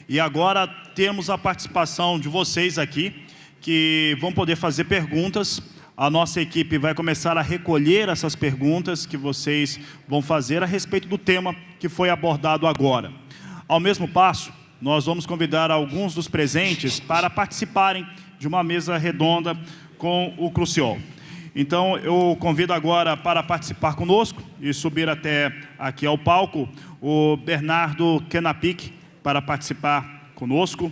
E agora temos a participação de vocês aqui, que vão poder fazer perguntas. A nossa equipe vai começar a recolher essas perguntas que vocês vão fazer a respeito do tema que foi abordado agora. Ao mesmo passo, nós vamos convidar alguns dos presentes para participarem de uma mesa redonda com o Cruciol. Então, eu convido agora para participar conosco e subir até aqui ao palco o Bernardo Kenapic para participar conosco,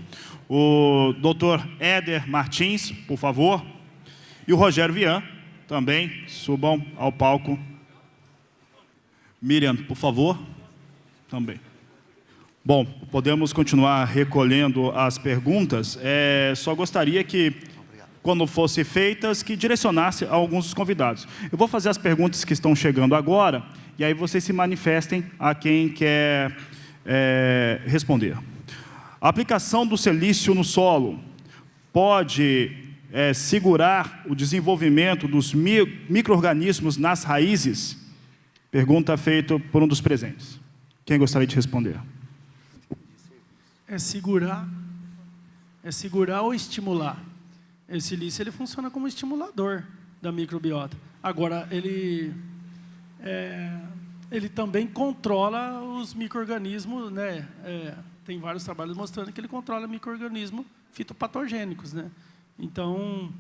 o Dr. Éder Martins, por favor, e o Rogério Vian também subam ao palco. Miriam, por favor, também. Bom, podemos continuar recolhendo as perguntas. Só gostaria que, quando fossem feitas, que direcionasse a alguns dos convidados. Eu vou fazer as perguntas que estão chegando agora, e aí vocês se manifestem a quem quer responder. A aplicação do silício no solo pode segurar o desenvolvimento dos micro-organismos nas raízes? Pergunta feita por um dos presentes. Quem gostaria de responder? É segurar ou estimular? O silício ele funciona como estimulador da microbiota. Agora, ele também controla os micro-organismos, né? Tem vários trabalhos mostrando que ele controla micro-organismos fitopatogênicos, né? Então,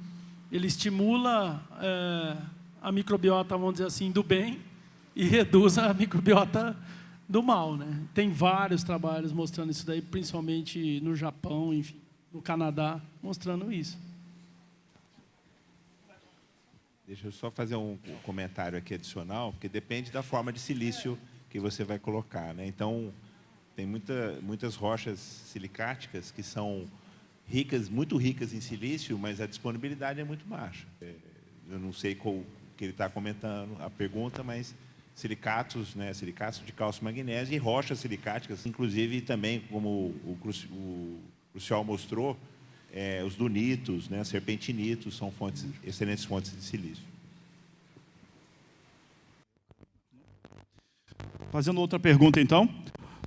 ele estimula a microbiota, vamos dizer assim, do bem e reduz a microbiota do mal, né? Tem vários trabalhos mostrando isso daí, principalmente no Japão, enfim, no Canadá, mostrando isso. Deixa eu só fazer um comentário aqui adicional, porque depende da forma de silício que você vai colocar, né? Então, tem muitas rochas silicáticas que são ricas, muito ricas em silício, mas a disponibilidade é muito baixa. Eu não sei qual que ele está comentando, a pergunta, mas silicatos, né, silicatos de cálcio e magnésio e rochas silicáticas, inclusive também, como o Cruciol mostrou, os dunitos, né, serpentinitos, são excelentes fontes de silício. Fazendo outra pergunta, então.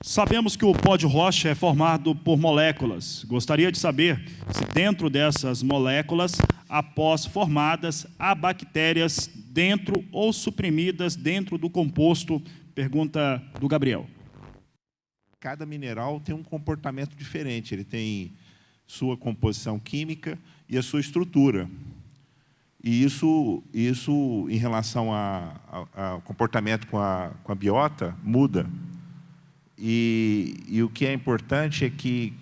Sabemos que o pó de rocha é formado por moléculas. Gostaria de saber se dentro dessas moléculas, após formadas, há bactérias dentro ou suprimidas dentro do composto? Pergunta do Gabriel. Cada mineral tem um comportamento diferente. Ele tem sua composição química e a sua estrutura. E isso em relação ao comportamento com a biota, muda. E o que é importante é que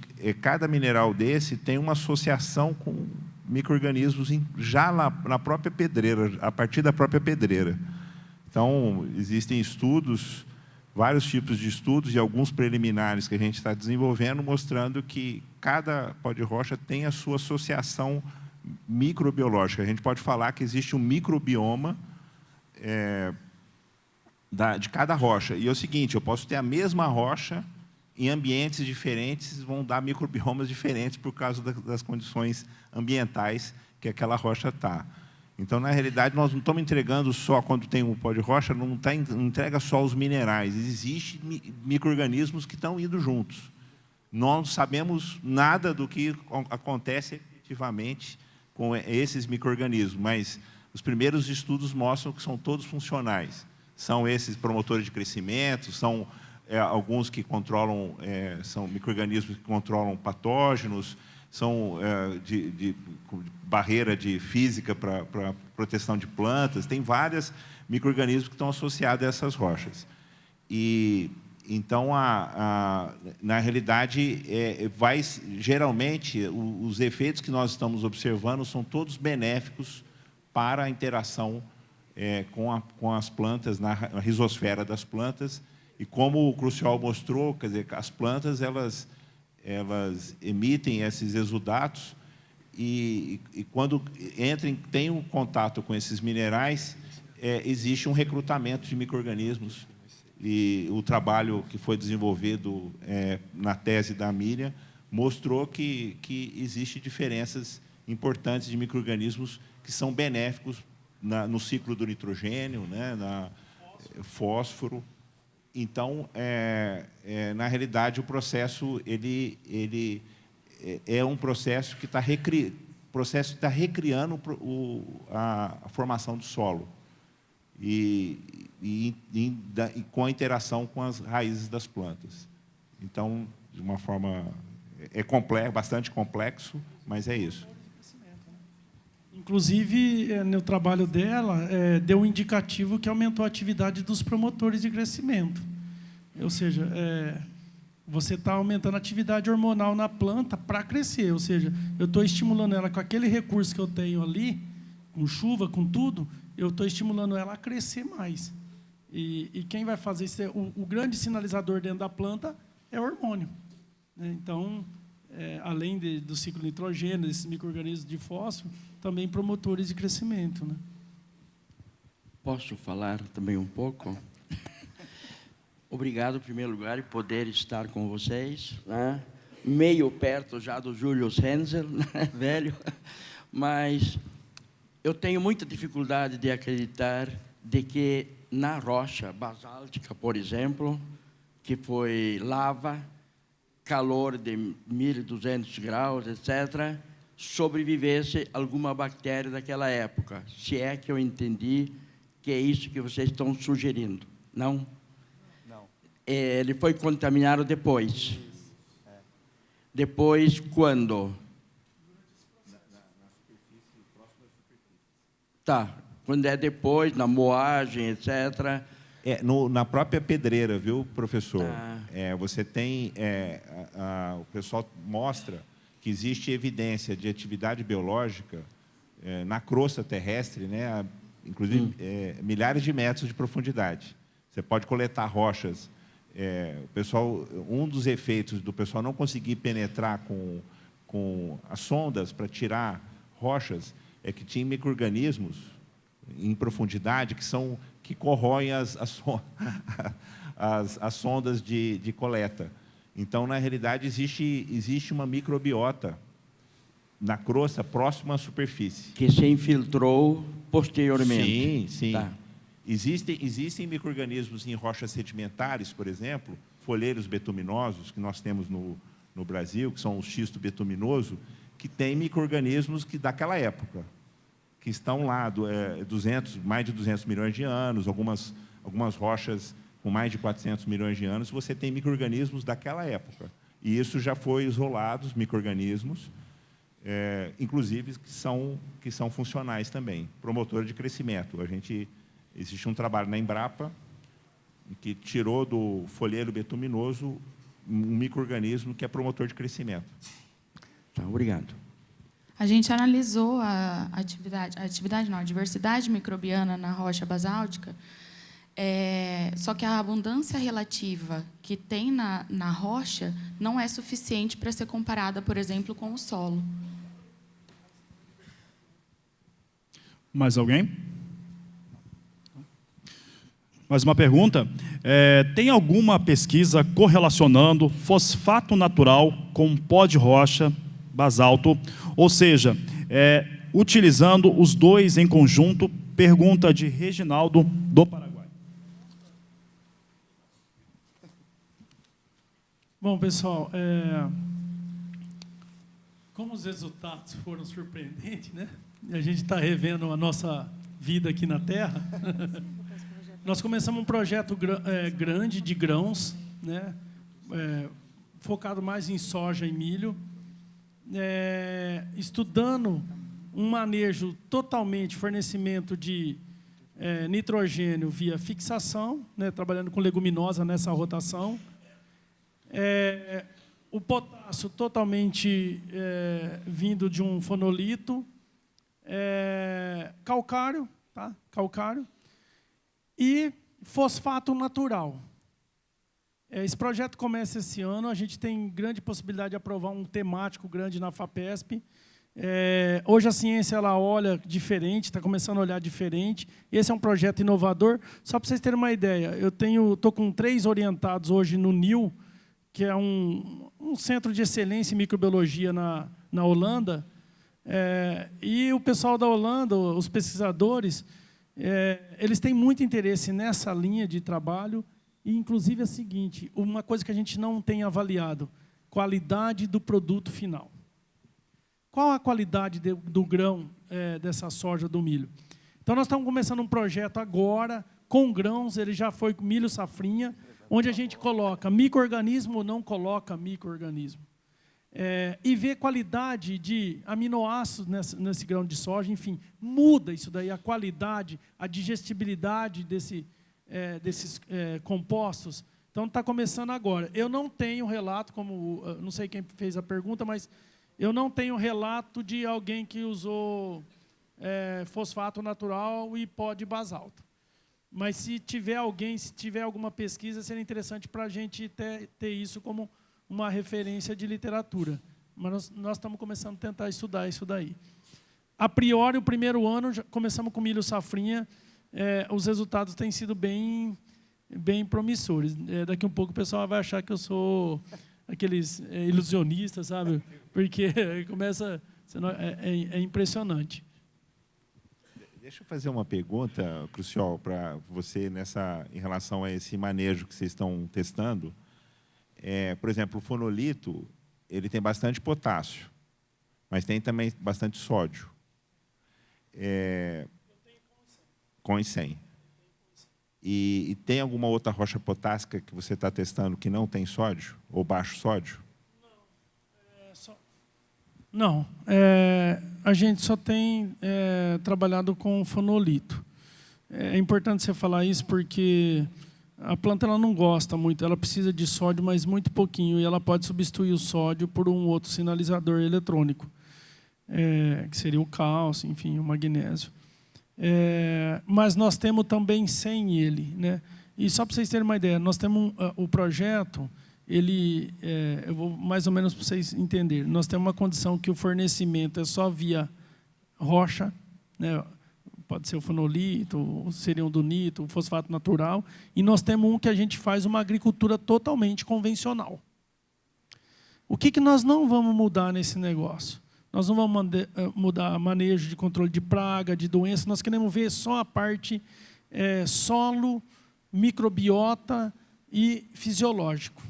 cada mineral desse tem uma associação com micro-organismos já na própria pedreira, a partir da própria pedreira. Então, existem estudos, vários tipos de estudos e alguns preliminares que a gente está desenvolvendo, mostrando que cada pó de rocha tem a sua associação microbiológica. A gente pode falar que existe um microbioma de cada rocha. E é o seguinte, eu posso ter a mesma rocha em ambientes diferentes, vão dar microbiomas diferentes por causa das condições ambientais que aquela rocha está. Então, na realidade, nós não estamos entregando só, quando tem um pó de rocha, não entrega só os minerais. Existem micro-organismos que estão indo juntos. Não sabemos nada do que acontece efetivamente com esses micro-organismos, mas os primeiros estudos mostram que são todos funcionais. São esses promotores de crescimento, são alguns que controlam, são micro-organismos que controlam patógenos, são de barreira de física para proteção de plantas, tem vários micro-organismos que estão associados a essas rochas. E, então, na realidade, geralmente, os efeitos que nós estamos observando são todos benéficos para a interação com as plantas, na risosfera das plantas. E como o Cruciol mostrou, quer dizer, as plantas elas emitem esses exudatos e quando têm um contato com esses minerais, existe um recrutamento de micro-organismos. E o trabalho que foi desenvolvido na tese da Miriam mostrou que existem diferenças importantes de micro-organismos que são benéficos no ciclo do nitrogênio, né, fósforo. Então, na realidade, o processo ele é um processo que está recriando a formação do solo e com a interação com as raízes das plantas. Então, de uma forma bastante complexo, mas é isso. Inclusive, no trabalho dela, deu um indicativo que aumentou a atividade dos promotores de crescimento. Ou seja, você está aumentando a atividade hormonal na planta para crescer. Ou seja, eu estou estimulando ela com aquele recurso que eu tenho ali, com chuva, com tudo, eu estou estimulando ela a crescer mais. E quem vai fazer isso, o grande sinalizador dentro da planta é o hormônio. Então, além do ciclo de nitrogênio, desses micro-organismos de fósforo, também promotores de crescimento. Né? Posso falar também um pouco? Obrigado, em primeiro lugar, por poder estar com vocês, né? Meio perto já do Julius Hensel, né? Velho, mas eu tenho muita dificuldade de acreditar de que na rocha basáltica, por exemplo, que foi lava, calor de 1.200 graus, etc., sobrevivesse alguma bactéria daquela época, se é que eu entendi que é isso que vocês estão sugerindo. Não? Não. Ele foi contaminado depois. Depois, quando? Tá. Quando é depois, na moagem, etc., na própria pedreira, viu, professor? Ah. Você tem... o pessoal mostra que existe evidência de atividade biológica na crosta terrestre, né, inclusive milhares de metros de profundidade. Você pode coletar rochas. Um dos efeitos do pessoal não conseguir penetrar com as sondas para tirar rochas é que tinha micro-organismos em profundidade que corroem as sondas de coleta. Então, na realidade, existe uma microbiota na crosta próxima à superfície. que se infiltrou posteriormente. Sim, sim. Tá. Existem micro-organismos em rochas sedimentares, por exemplo, folheiros betuminosos, que nós temos no Brasil, que são o xisto betuminoso, que tem micro-organismos que daquela época, que estão lá mais de 200 milhões de anos, algumas rochas com mais de 400 milhões de anos, você tem micro-organismos daquela época. E isso já foi isolado, os micro-organismos, inclusive que são funcionais também, promotor de crescimento. Existe um trabalho na Embrapa que tirou do folheiro betuminoso um micro-organismo que é promotor de crescimento. Tá, obrigado. A gente analisou a diversidade microbiana na rocha basáltica, só que a abundância relativa que tem na rocha não é suficiente para ser comparada, por exemplo, com o solo. Mais alguém? Mais uma pergunta. Tem alguma pesquisa correlacionando fosfato natural com pó de rocha, basalto, ou seja, utilizando os dois em conjunto? Pergunta de Reginaldo, do Paraguai. Bom, pessoal, como os resultados foram surpreendentes, né? E a gente está revendo a nossa vida aqui na Terra. Nós começamos um projeto grande de grãos, né? Focado mais em soja e milho, estudando um manejo totalmente, fornecimento de nitrogênio via fixação, né? Trabalhando com leguminosa nessa rotação. O potássio totalmente vindo de um fonolito, calcário, tá? Calcário, e fosfato natural. Esse projeto começa esse ano, a gente tem grande possibilidade de aprovar um temático grande na FAPESP. Hoje a ciência ela olha diferente, está começando a olhar diferente. Esse é um projeto inovador. Só para vocês terem uma ideia, eu estou com 3 orientados hoje no NIL, que é um centro de excelência em microbiologia na Holanda. E o pessoal da Holanda, os pesquisadores, eles têm muito interesse nessa linha de trabalho E, inclusive, é o seguinte, uma coisa que a gente não tem avaliado, qualidade do produto final. Qual a qualidade do grão dessa soja, do milho? Então, nós estamos começando um projeto agora, com grãos, ele já foi com milho safrinha, onde a gente coloca micro-organismo ou não coloca micro-organismo. E ver qualidade de aminoácidos nesse grão de soja, enfim, muda isso daí, a qualidade, a digestibilidade desses compostos. Então, está começando agora. Eu não tenho relato, não sei quem fez a pergunta, mas eu não tenho relato de alguém que usou fosfato natural e pó de basalto. Mas se tiver alguma pesquisa, seria interessante para a gente ter isso como uma referência de literatura. Mas nós estamos começando a tentar estudar isso daí. A priori, o primeiro ano, já começamos com milho safrinha, os resultados têm sido bem promissores. Daqui um pouco o pessoal vai achar que eu sou aqueles ilusionistas, sabe? Porque começa... É impressionante. Deixa eu fazer uma pergunta, Cruciol, para você em relação a esse manejo que vocês estão testando. Por exemplo, o fonolito, ele tem bastante potássio, mas tem também bastante sódio. Com e sem. E tem alguma outra rocha potássica que você está testando que não tem sódio, ou baixo sódio? Não, a gente só tem trabalhado com fonolito. É importante você falar isso porque a planta ela não gosta muito, ela precisa de sódio, mas muito pouquinho, e ela pode substituir o sódio por um outro sinalizador eletrônico, que seria o cálcio, enfim, o magnésio. Mas nós temos também sem ele, né? E só para vocês terem uma ideia, nós temos o projeto... eu vou mais ou menos para vocês entenderem. Nós temos uma condição que o fornecimento é só via rocha, né? Pode ser o fonolito, o serindonito, o fosfato natural, e nós temos um que a gente faz uma agricultura totalmente convencional. O que nós não vamos mudar nesse negócio? Nós não vamos mudar manejo de controle de praga, de doença, nós queremos ver só a parte solo, microbiota e fisiológico.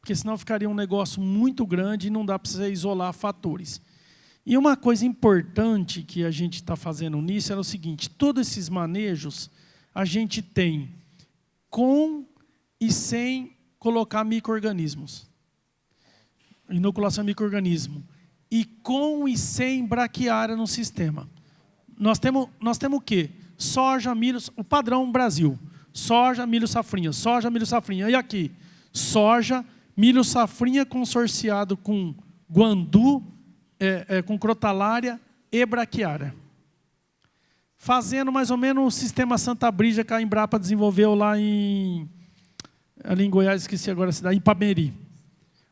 Porque senão ficaria um negócio muito grande e não dá para você isolar fatores. E uma coisa importante que a gente está fazendo nisso era o seguinte, todos esses manejos a gente tem com e sem colocar micro-organismos. Inoculação de micro-organismo. E com e sem braquiária no sistema. Nós temos o quê? Soja, milho, o padrão Brasil. Soja, milho, safrinha. Soja, milho, safrinha. E aqui? Soja, milho safrinha consorciado com guandu, com crotalária e braquiária. Fazendo mais ou menos o sistema Santa Brígida que a Embrapa desenvolveu ali em Goiás, esqueci agora a cidade, em Ipameri.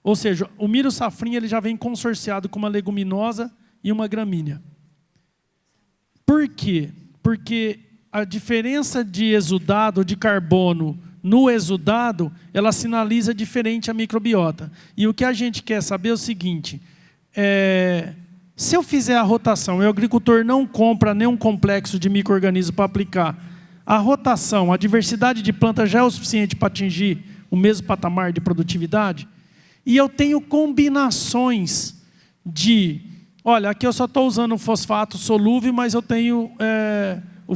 Ou seja, o milho safrinha ele já vem consorciado com uma leguminosa e uma gramínea. Por quê? Porque a diferença de exudado, de carbono, no exudado, ela sinaliza diferente a microbiota. E o que a gente quer saber é o seguinte, se eu fizer a rotação e o agricultor não compra nenhum complexo de micro-organismo para aplicar, a rotação, a diversidade de planta já é o suficiente para atingir o mesmo patamar de produtividade? E eu tenho combinações de, olha, aqui eu só estou usando fosfato solúvel, mas eu tenho o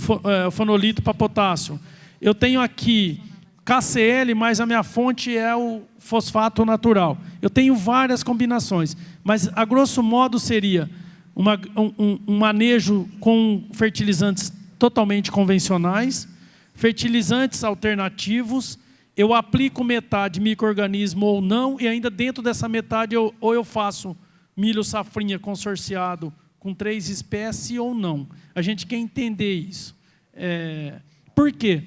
fonolito para potássio. Eu tenho aqui KCl, mas a minha fonte é o fosfato natural. Eu tenho várias combinações, mas a grosso modo seria um manejo com fertilizantes totalmente convencionais, fertilizantes alternativos, eu aplico metade micro-organismo ou não, e ainda dentro dessa metade ou eu faço milho safrinha consorciado com 3 espécies ou não. A gente quer entender isso. Por quê?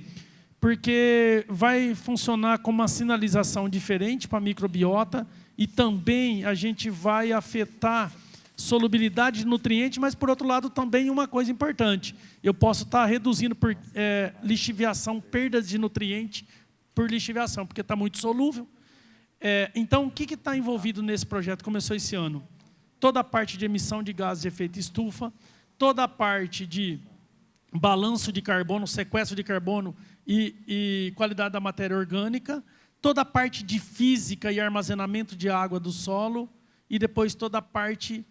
Porque vai funcionar como uma sinalização diferente para a microbiota e também a gente vai afetar solubilidade de nutrientes, mas, por outro lado, também uma coisa importante. Eu posso estar reduzindo por lixiviação, perdas de nutrientes por lixiviação, porque está muito solúvel. Então, o que está envolvido nesse projeto? Começou esse ano. Toda a parte de emissão de gases de efeito estufa, toda a parte de balanço de carbono, sequestro de carbono e qualidade da matéria orgânica, toda a parte de física e armazenamento de água do solo e depois toda a parte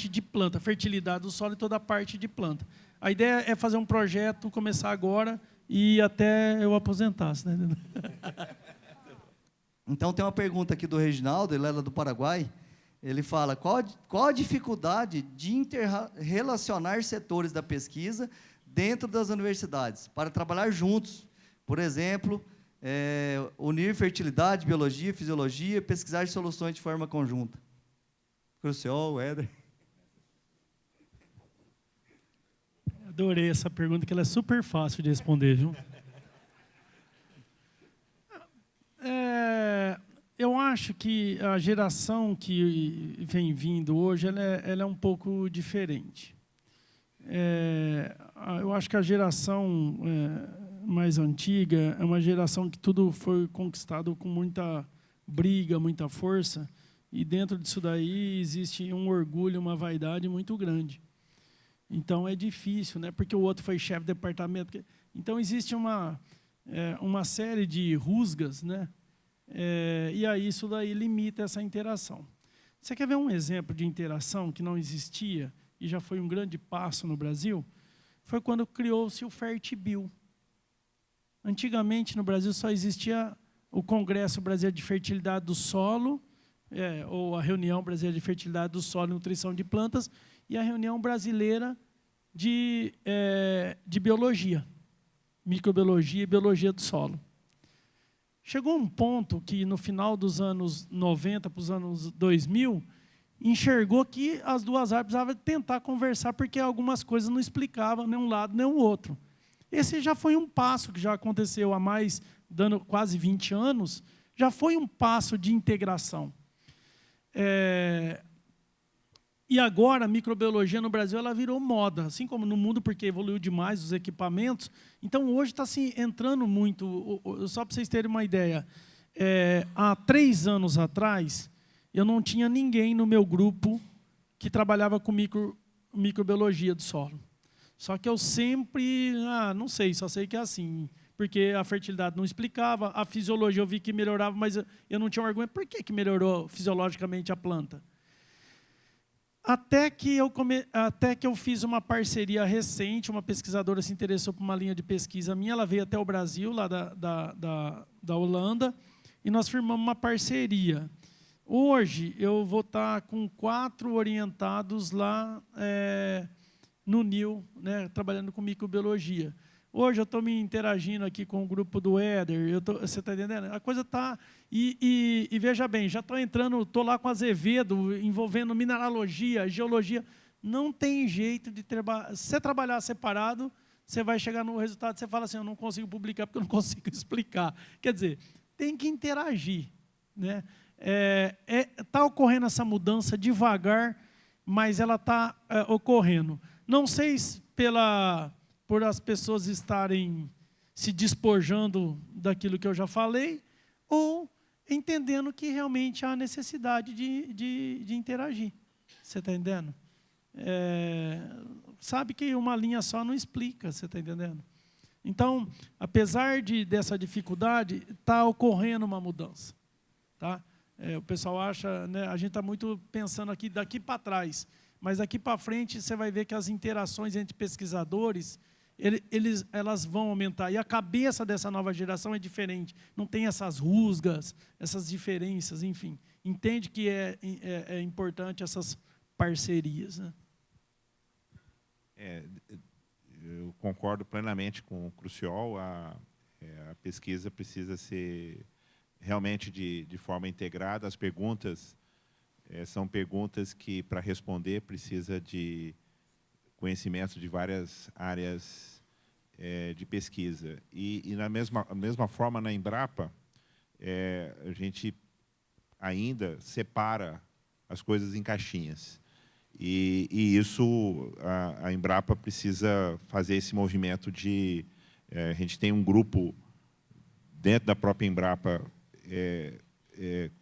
de planta, fertilidade do solo e toda a parte de planta. A ideia é fazer um projeto, começar agora e até eu aposentasse. Né? Então, tem uma pergunta aqui do Reginaldo, ele é do Paraguai. Ele fala, qual a dificuldade de interrelacionar setores da pesquisa dentro das universidades, para trabalhar juntos? Por exemplo, unir fertilidade, biologia, fisiologia, pesquisar soluções de forma conjunta. Crucial, Éder. Adorei essa pergunta, que ela é super fácil de responder, viu? Eu acho que a geração que vem vindo hoje, ela é um pouco diferente. Eu acho que a geração mais antiga é uma geração que tudo foi conquistado com muita briga, muita força, e dentro disso daí existe um orgulho, uma vaidade muito grande. Então é difícil, né? Porque o outro foi chefe de departamento. Então existe uma série de rusgas, né? E aí isso daí limita essa interação. Você quer ver um exemplo de interação que não existia e já foi um grande passo no Brasil? Foi quando criou-se o FertBio. Antigamente no Brasil só existia o Congresso Brasileiro de Fertilidade do Solo, ou a Reunião Brasileira de Fertilidade do Solo e Nutrição de Plantas, e a Reunião Brasileira de Biologia, Microbiologia e Biologia do Solo. Chegou um ponto que, no final dos anos 90 para os anos 2000, enxergou que as duas áreas precisavam tentar conversar, porque algumas coisas não explicavam nem um lado nem o outro. Esse já foi um passo que já aconteceu há mais, dando quase 20 anos, já foi um passo de integração. E agora a microbiologia no Brasil ela virou moda, assim como no mundo, porque evoluiu demais os equipamentos. Então hoje está se entrando muito, só para vocês terem uma ideia, há 3 anos atrás eu não tinha ninguém no meu grupo que trabalhava com microbiologia do solo. Só que eu sempre, não sei, só sei que é assim, porque a fertilidade não explicava, a fisiologia eu vi que melhorava, mas eu não tinha um argumento. Por que melhorou fisiologicamente a planta? Até que eu fiz uma parceria recente, uma pesquisadora se interessou por uma linha de pesquisa minha, ela veio até o Brasil, lá da Holanda, e nós firmamos uma parceria. Hoje, eu vou estar com 4 orientados lá no NIL, né, trabalhando com microbiologia. Hoje eu estou me interagindo aqui com o grupo do Éder, você está entendendo? A coisa está... E veja bem, já estou entrando, estou lá com Azevedo, envolvendo mineralogia, geologia. Não tem jeito de trabalhar. Se você trabalhar separado, você vai chegar no resultado, você fala assim, eu não consigo publicar porque eu não consigo explicar. Quer dizer, tem que interagir. Né? Está ocorrendo essa mudança devagar, mas ela está ocorrendo. Não sei se por as pessoas estarem se despojando daquilo que eu já falei, ou entendendo que realmente há necessidade de interagir. Você está entendendo? Sabe que uma linha só não explica, você está entendendo? Então, apesar dessa dificuldade, está ocorrendo uma mudança. Tá? O pessoal acha, né, a gente está muito pensando aqui daqui para trás, mas daqui para frente você vai ver que as interações entre pesquisadores, elas vão aumentar. E a cabeça dessa nova geração é diferente. Não tem essas rusgas, essas diferenças, enfim. Entende que é importante essas parcerias. Né? Eu concordo plenamente com o Cruciol. A pesquisa precisa ser realmente de forma integrada. As perguntas são perguntas que, para responder, precisa de conhecimento de várias áreas de pesquisa. E na mesma forma, na Embrapa, a gente ainda separa as coisas em caixinhas. E isso, a Embrapa precisa fazer esse movimento de... a gente tem um grupo dentro da própria Embrapa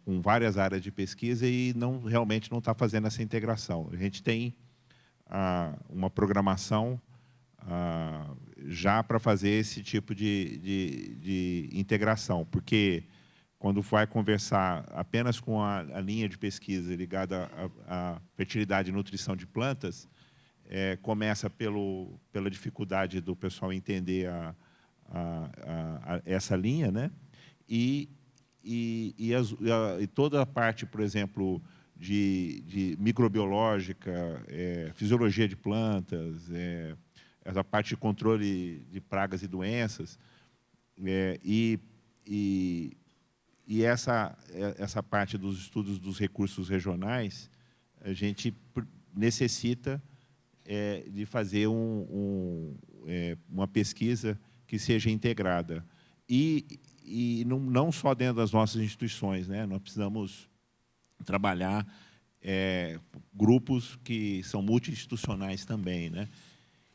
com várias áreas de pesquisa e realmente não está fazendo essa integração. A gente tem uma programação já para fazer esse tipo de integração, porque quando vai conversar apenas com a linha de pesquisa ligada à fertilidade e nutrição de plantas, começa pela dificuldade do pessoal entender essa linha, né? E toda a parte, por exemplo, de microbiológica, fisiologia de plantas, essa parte de controle de pragas e doenças, e essa parte dos estudos dos recursos regionais, a gente necessita de fazer uma pesquisa que seja integrada. E não só dentro das nossas instituições, né? Nós precisamos trabalhar grupos que são multi-institucionais também, né?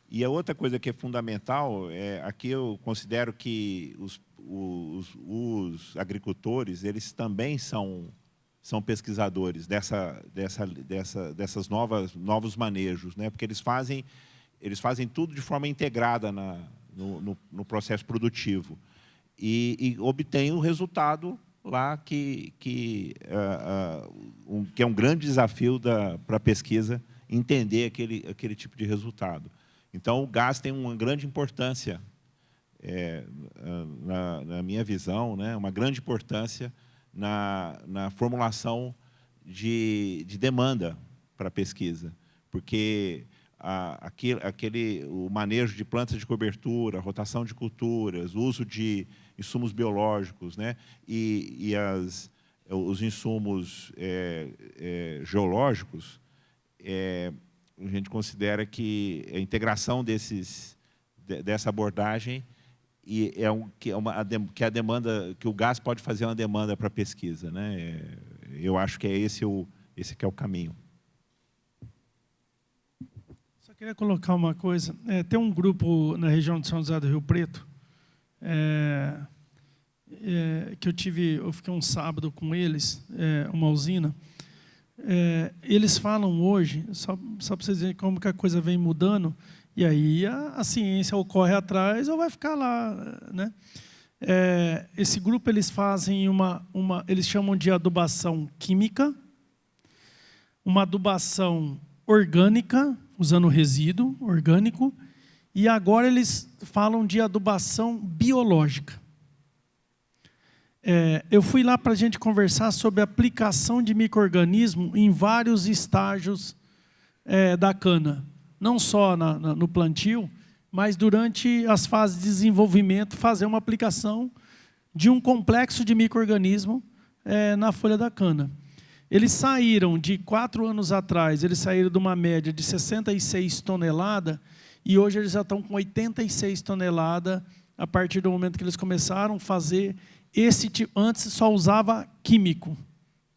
E a outra coisa que é fundamental, aqui eu considero que os agricultores, eles também são pesquisadores dessas novos manejos, né? Porque eles fazem tudo de forma integrada no processo produtivo e obtêm o resultado lá que é um grande desafio para a pesquisa entender aquele tipo de resultado. Então, o gás tem uma grande importância, na minha visão, né, uma grande importância na formulação de demanda para a pesquisa, porque o manejo de plantas de cobertura, rotação de culturas, o uso de insumos biológicos, né, e os insumos geológicos, a gente considera que a integração dessa abordagem que a demanda, que o gás pode fazer uma demanda para a pesquisa, né? Eu acho que esse que é o caminho. Só queria colocar uma coisa. Tem um grupo na região de São José do Rio Preto, que eu fiquei um sábado com eles, uma usina. Eles falam hoje, só para vocês verem como que a coisa vem mudando, e aí a ciência ou corre atrás ou vai ficar lá, né? Esse grupo, eles fazem eles chamam de adubação química, uma adubação orgânica, usando resíduo orgânico, e agora eles falam de adubação biológica. Eu fui lá para a gente conversar sobre a aplicação de micro-organismo em vários estágios da cana. Não só no plantio, mas durante as fases de desenvolvimento, fazer uma aplicação de um complexo de micro-organismo na folha da cana. Eles saíram, de 4 anos atrás, eles saíram de uma média de 66 toneladas, e hoje eles já estão com 86 toneladas, a partir do momento que eles começaram a fazer esse tipo. Antes só usava químico,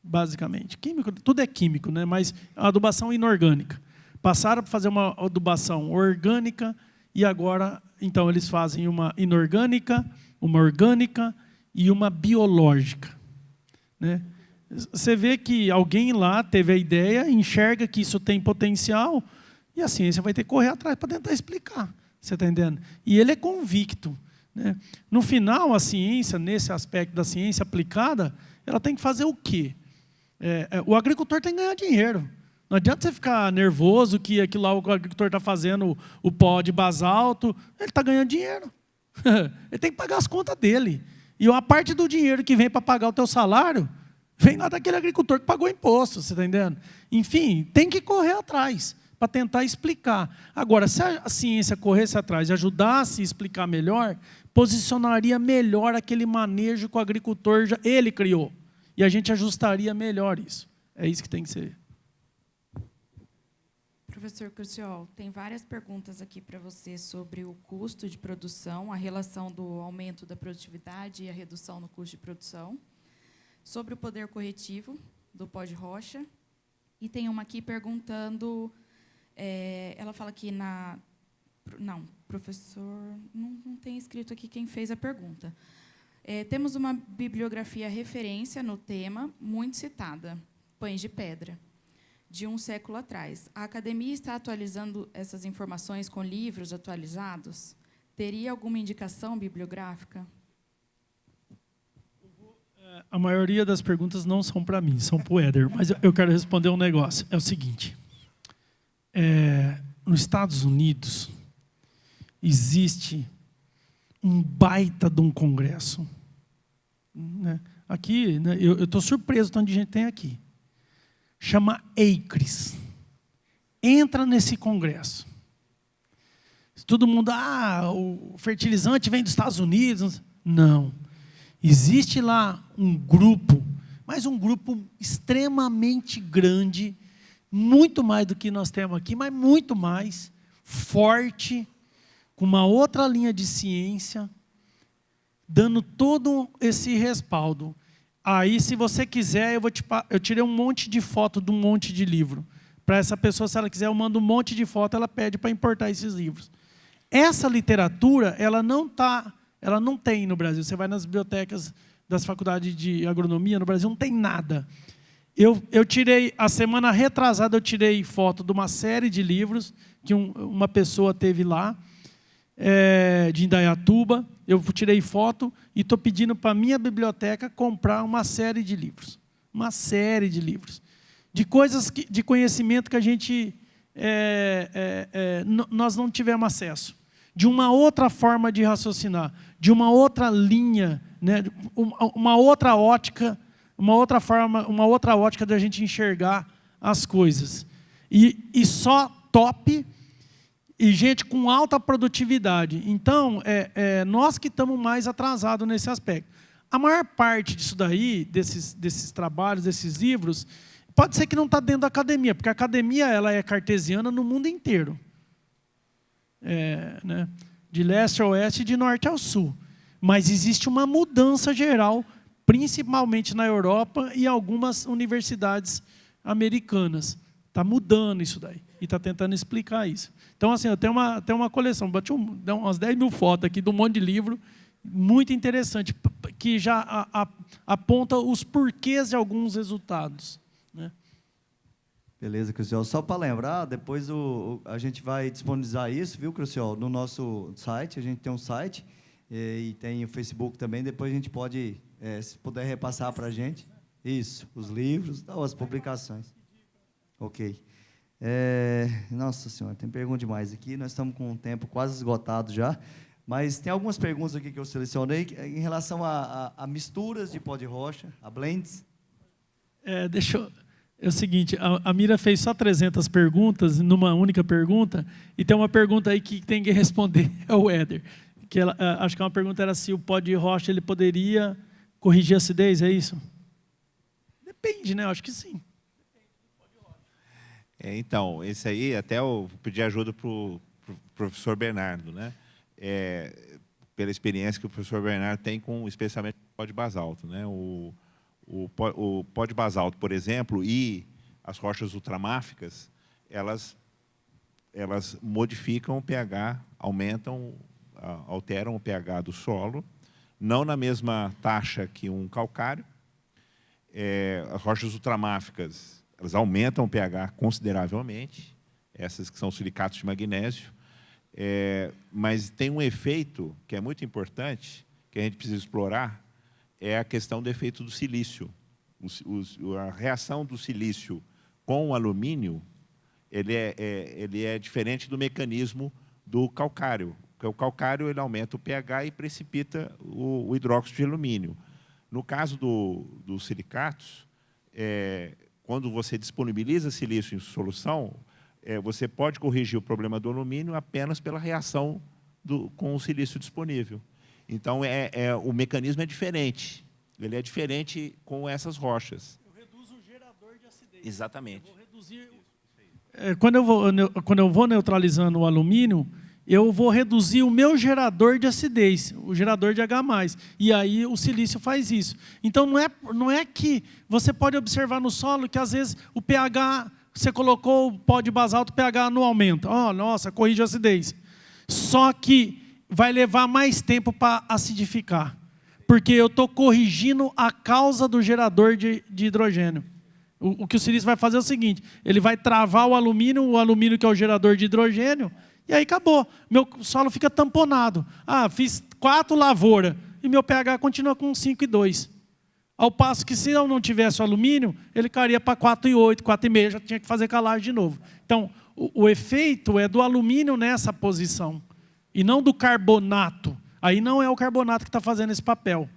basicamente. Químico, tudo é químico, né? Mas a adubação inorgânica. Passaram para fazer uma adubação orgânica e agora, então, eles fazem uma inorgânica, uma orgânica e uma biológica, né? Você vê que alguém lá teve a ideia, enxerga que isso tem potencial e a ciência vai ter que correr atrás para tentar explicar. Você está entendendo? E ele é convicto, né? No final, a ciência, nesse aspecto da ciência aplicada, ela tem que fazer o quê? O agricultor tem que ganhar dinheiro. Não adianta você ficar nervoso que aquilo lá o agricultor está fazendo o pó de basalto, ele está ganhando dinheiro. Ele tem que pagar as contas dele. E uma parte do dinheiro que vem para pagar o teu salário, vem lá daquele agricultor que pagou imposto, você está entendendo? Enfim, tem que correr atrás para tentar explicar. Agora, se a ciência corresse atrás e ajudasse a explicar melhor, posicionaria melhor aquele manejo que o agricultor ele criou. E a gente ajustaria melhor isso. É isso que tem que ser. Professor Cruciol, tem várias perguntas aqui para você sobre o custo de produção, a relação do aumento da produtividade e a redução no custo de produção, sobre o poder corretivo do pó de rocha, e tem uma aqui perguntando, ela fala que não, professor, não tem escrito aqui quem fez a pergunta. Temos uma bibliografia referência no tema, muito citada, Pães de Pedra. de um século atrás. A academia está atualizando essas informações com livros atualizados? Teria alguma indicação bibliográfica? A maioria das perguntas não são para mim, são para o Éder, mas eu quero responder um negócio. É o seguinte, nos Estados Unidos existe um baita de um congresso, né? Aqui, né, eu estou surpreso tanto de gente tem aqui. Chama ACRES. Entra nesse congresso. Todo mundo, o fertilizante vem dos Estados Unidos. Não. Existe lá um grupo, mas um grupo extremamente grande, muito mais do que nós temos aqui, mas muito mais, forte, com uma outra linha de ciência, dando todo esse respaldo. Aí, se você quiser, eu tirei um monte de foto de um monte de livro. Para essa pessoa, se ela quiser, eu mando um monte de foto, ela pede para importar esses livros. Essa literatura, ela não tem no Brasil. Você vai nas bibliotecas das faculdades de agronomia, no Brasil não tem nada. Eu tirei, a semana retrasada, eu tirei foto de uma série de livros que uma pessoa teve lá, de Indaiatuba. Eu tirei foto e estou pedindo para a minha biblioteca comprar uma série de livros. Uma série de livros. De coisas, de conhecimento que a gente, nós não tivemos acesso. De uma outra forma de raciocinar, de uma outra linha, né, uma outra ótica, uma outra forma, uma outra ótica de a gente enxergar as coisas. E só top e gente com alta produtividade. Então, nós que estamos mais atrasados nesse aspecto. A maior parte disso daí, desses trabalhos, desses livros, pode ser que não está dentro da academia, porque a academia ela é cartesiana no mundo inteiro. Né, de leste a oeste e de norte ao sul. Mas existe uma mudança geral, principalmente na Europa e algumas universidades americanas. Está mudando isso daí. E está tentando explicar isso. Então, assim, eu tenho uma coleção, bati umas 10 mil fotos aqui de um monte de livro, muito interessante, que já aponta os porquês de alguns resultados, né? Beleza, Cruciol. Só para lembrar, depois a gente vai disponibilizar isso, viu, Cruciol? No nosso site, a gente tem um site e tem o Facebook também, depois a gente pode, se puder repassar para a gente. Isso, os livros, as publicações. Ok. Nossa Senhora, tem pergunta demais aqui, nós estamos com o tempo quase esgotado já, mas tem algumas perguntas aqui que eu selecionei em relação a misturas de pó de rocha, a blends. É o seguinte, a Mira fez só 300 perguntas numa única pergunta, e tem uma pergunta aí que tem que responder, é o Éder. Que acho que uma pergunta era se o pó de rocha ele poderia corrigir a acidez, é isso? Depende, né? Eu acho que sim. Então, esse aí, até eu pedi ajuda para o professor Bernardo, né? Pela experiência que o professor Bernardo tem com especialmente o pó de basalto, né? O pó de basalto, por exemplo, e as rochas ultramáficas, elas modificam o pH, alteram o pH do solo, não na mesma taxa que um calcário. As rochas ultramáficas, elas aumentam o pH consideravelmente, essas que são silicatos de magnésio, mas tem um efeito que é muito importante, que a gente precisa explorar, é a questão do efeito do silício. A reação do silício com o alumínio, ele é diferente do mecanismo do calcário, porque o calcário ele aumenta o pH e precipita o hidróxido de alumínio. No caso dos silicatos, quando você disponibiliza silício em solução, você pode corrigir o problema do alumínio apenas pela reação com o silício disponível. Então, o mecanismo é diferente. Ele é diferente com essas rochas. Eu reduzo o gerador de acidez. Exatamente. Eu vou reduzir... Quando eu vou neutralizando o alumínio, eu vou reduzir o meu gerador de acidez, o gerador de H+. E aí o silício faz isso. Então, não é que você pode observar no solo que, às vezes, o pH, você colocou o pó de basalto, o pH não aumenta. Nossa, corrige a acidez. Só que vai levar mais tempo para acidificar, porque eu estou corrigindo a causa do gerador de hidrogênio. O que o silício vai fazer é o seguinte, ele vai travar o alumínio que é o gerador de hidrogênio, e aí acabou. Meu solo fica tamponado. Fiz 4 lavouras, e meu pH continua com 5,2. Ao passo que, se eu não tivesse o alumínio, ele cairia para 4,8, 4,5, já tinha que fazer calagem de novo. Então, o efeito é do alumínio nessa posição, e não do carbonato. Aí não é o carbonato que está fazendo esse papel,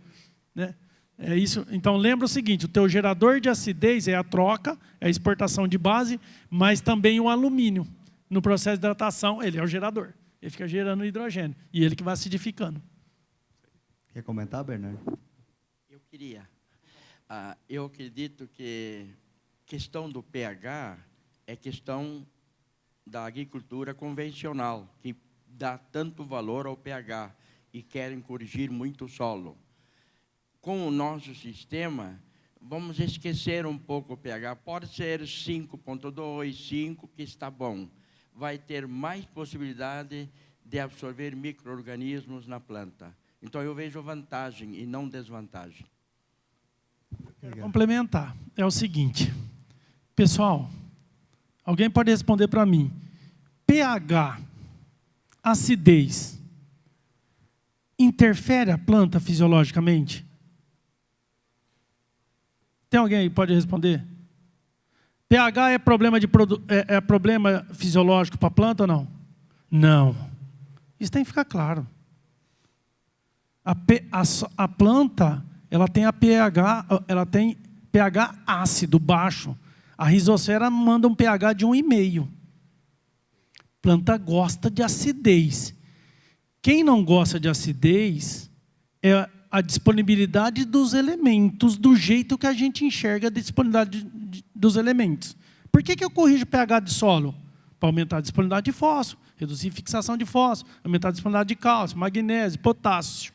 né? É isso. Então, lembra o seguinte, o teu gerador de acidez é a troca, é a exportação de base, mas também o alumínio. No processo de hidratação, ele é o gerador. Ele fica gerando hidrogênio, e ele que vai acidificando. Quer comentar, Bernardo? Eu queria. Eu acredito que questão do pH é questão da agricultura convencional, que dá tanto valor ao pH e querem corrigir muito o solo. Com o nosso sistema, vamos esquecer um pouco o pH. Pode ser 5,2, 5, que está bom. Vai ter mais possibilidade de absorver micro-organismos na planta. Então, eu vejo vantagem e não desvantagem. Quero complementar. É o seguinte, pessoal, alguém pode responder para mim. pH, acidez, interfere a planta fisiologicamente? Tem alguém aí que pode responder? pH é problema fisiológico para a planta ou não? Não. Isso tem que ficar claro. A planta, ela tem pH ácido, baixo. A rizosfera manda um pH de 1,5. Planta gosta de acidez. Quem não gosta de acidez é a disponibilidade dos elementos, do jeito que a gente enxerga a disponibilidade dos elementos. Por que eu corrijo o pH de solo? Para aumentar a disponibilidade de fósforo, reduzir a fixação de fósforo, aumentar a disponibilidade de cálcio, magnésio, potássio.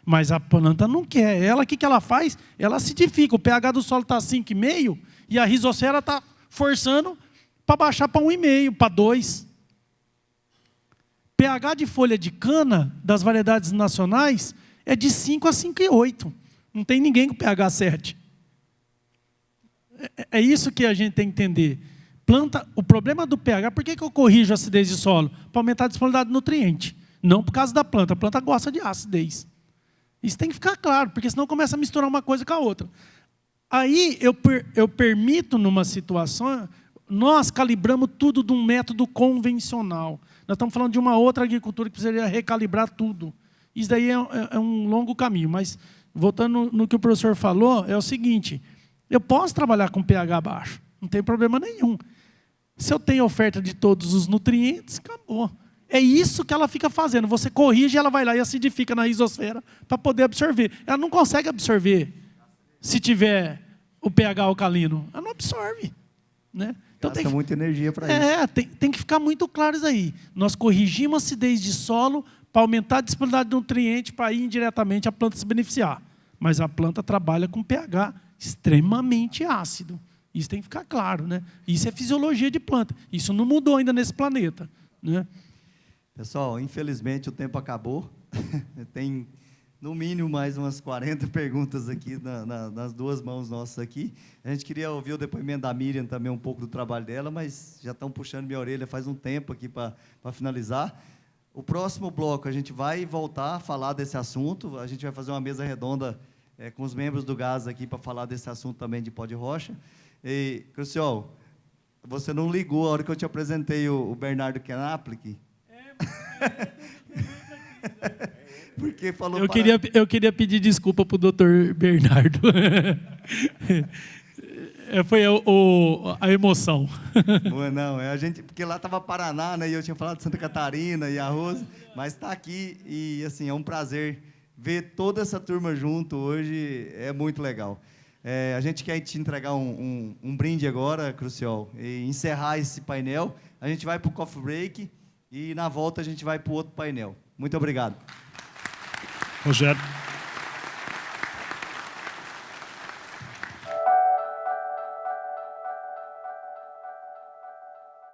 Mas a planta não quer. Ela, o que ela faz? Ela acidifica. O pH do solo está 5,5 e a rizosfera está forçando para baixar para 1,5, para 2. pH de folha de cana das variedades nacionais é de 5 a 5,8. Não tem ninguém com pH 7. É isso que a gente tem que entender. O problema do pH, por que eu corrijo a acidez de solo? Para aumentar a disponibilidade de nutriente. Não por causa da planta. A planta gosta de acidez. Isso tem que ficar claro, porque senão começa a misturar uma coisa com a outra. Aí eu permito, numa situação, nós calibramos tudo de um método convencional. Nós estamos falando de uma outra agricultura que precisaria recalibrar tudo. Isso daí é um longo caminho, mas voltando no que o professor falou, é o seguinte, eu posso trabalhar com pH baixo, não tem problema nenhum. Se eu tenho oferta de todos os nutrientes, acabou. É isso que ela fica fazendo. Você corrige, ela vai lá e acidifica na rizosfera para poder absorver. Ela não consegue absorver se tiver o pH alcalino. Ela não absorve, né? Então gasta muita energia para isso. Tem que ficar muito claro isso aí. Nós corrigimos a acidez de solo para aumentar a disponibilidade de nutriente para ir indiretamente a planta se beneficiar. Mas a planta trabalha com pH extremamente ácido. Isso tem que ficar claro, né? Isso é fisiologia de planta. Isso não mudou ainda nesse planeta, né? Pessoal, infelizmente o tempo acabou. Tem, no mínimo, mais umas 40 perguntas aqui nas duas mãos nossas aqui. A gente queria ouvir o depoimento da Miriam também, um pouco do trabalho dela, mas já estão puxando minha orelha faz um tempo aqui para finalizar. O próximo bloco, a gente vai voltar a falar desse assunto. A gente vai fazer uma mesa redonda com os membros do GAS aqui para falar desse assunto também de pó de rocha. E, Crucial, você não ligou a hora que eu te apresentei o Bernardo Kenaplic? Porque falou eu queria pedir desculpa para o doutor Bernardo. Foi a emoção. Não, a gente, porque lá estava Paraná, né, e eu tinha falado de Santa Catarina e arroz, mas está aqui e assim, é um prazer ver toda essa turma junto hoje, é muito legal. A gente quer te entregar um brinde agora, Crucial, e encerrar esse painel. A gente vai para o coffee break e na volta a gente vai para o outro painel. Muito obrigado. Rogério.